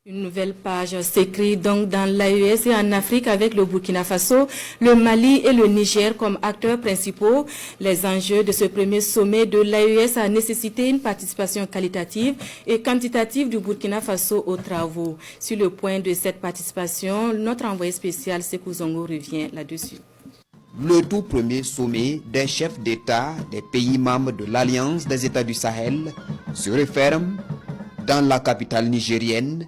Une nouvelle page s'écrit donc dans l'AES et en Afrique avec le Burkina Faso, le Mali et le Niger comme acteurs principaux. Les enjeux de ce premier sommet de l'AES a nécessité une participation qualitative et quantitative du Burkina Faso aux travaux. Sur le point de cette participation, notre envoyé spécial Sekou Zongo revient là-dessus. Le tout premier sommet des chefs d'État des pays membres de l'Alliance des États du Sahel se referme dans la capitale nigérienne,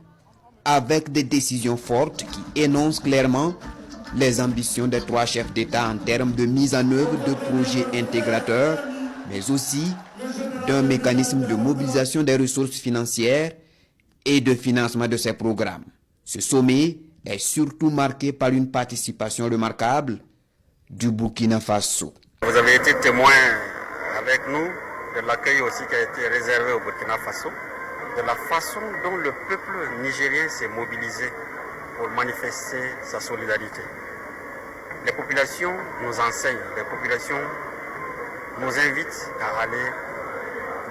avec des décisions fortes qui énoncent clairement les ambitions des trois chefs d'État en termes de mise en œuvre de projets intégrateurs, mais aussi d'un mécanisme de mobilisation des ressources financières et de financement de ces programmes. Ce sommet est surtout marqué par une participation remarquable du Burkina Faso. Vous avez été témoin avec nous de l'accueil aussi qui a été réservé au Burkina Faso, de la façon dont le peuple nigérien s'est mobilisé pour manifester sa solidarité. Les populations nous enseignent, les populations nous invitent à aller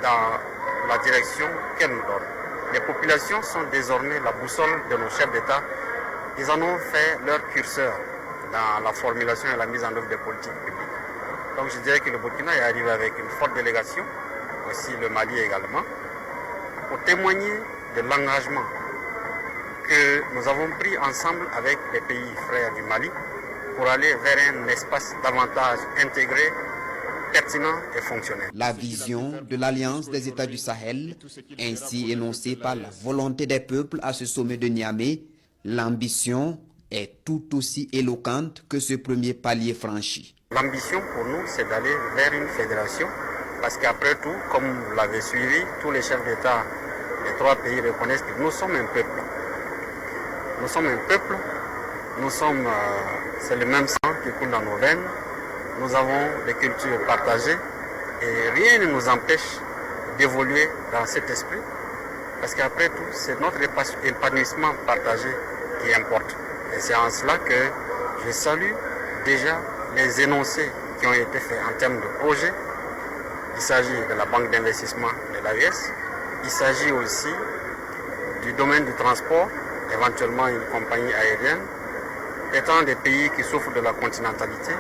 dans la direction qu'elles nous donnent. Les populations sont désormais la boussole de nos chefs d'État. Ils en ont fait leur curseur dans la formulation et la mise en œuvre des politiques publiques. Donc je dirais que le Burkina est arrivé avec une forte délégation, aussi le Mali également, pour témoigner de l'engagement que nous avons pris ensemble avec les pays frères du Mali pour aller vers un espace davantage intégré, pertinent et fonctionnel. La vision de l'Alliance des États du Sahel, ainsi énoncée par la volonté des peuples à ce sommet de Niamey, l'ambition est tout aussi éloquente que ce premier palier franchi. L'ambition pour nous, c'est d'aller vers une fédération, parce qu'après tout, comme vous l'avez suivi, tous les chefs d'État des trois pays reconnaissent que nous sommes un peuple. Nous sommes un peuple, c'est le même sang qui coule dans nos veines, nous avons des cultures partagées et rien ne nous empêche d'évoluer dans cet esprit, parce qu'après tout, c'est notre épanouissement partagé qui importe. Et c'est en cela que je salue déjà les énoncés qui ont été faits en termes de projets. Il s'agit de la banque d'investissement de l'AES. Il s'agit aussi du domaine du transport, éventuellement une compagnie aérienne. Étant des pays qui souffrent de la continentalité,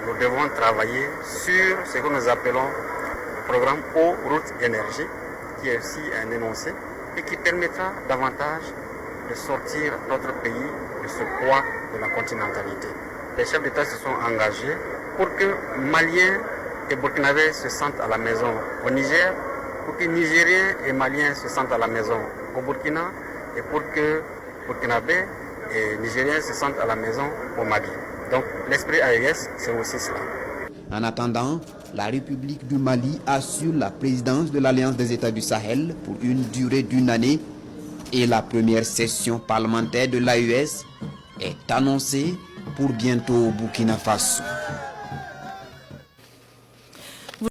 nous devons travailler sur ce que nous appelons le programme Eau, Route, Énergie, qui est aussi un énoncé et qui permettra davantage de sortir notre pays de ce poids de la continentalité. Les chefs d'État se sont engagés pour que Maliens et Burkinabés se sentent à la maison au Niger, pour que Nigériens et Maliens se sentent à la maison au Burkina et pour que Burkinabés et Nigériens se sentent à la maison au Mali. Donc l'esprit AES, c'est aussi cela. En attendant, la République du Mali assure la présidence de l'Alliance des États du Sahel pour une durée d'1 année et la première session parlementaire de l'AES est annoncée pour bientôt au Burkina Faso.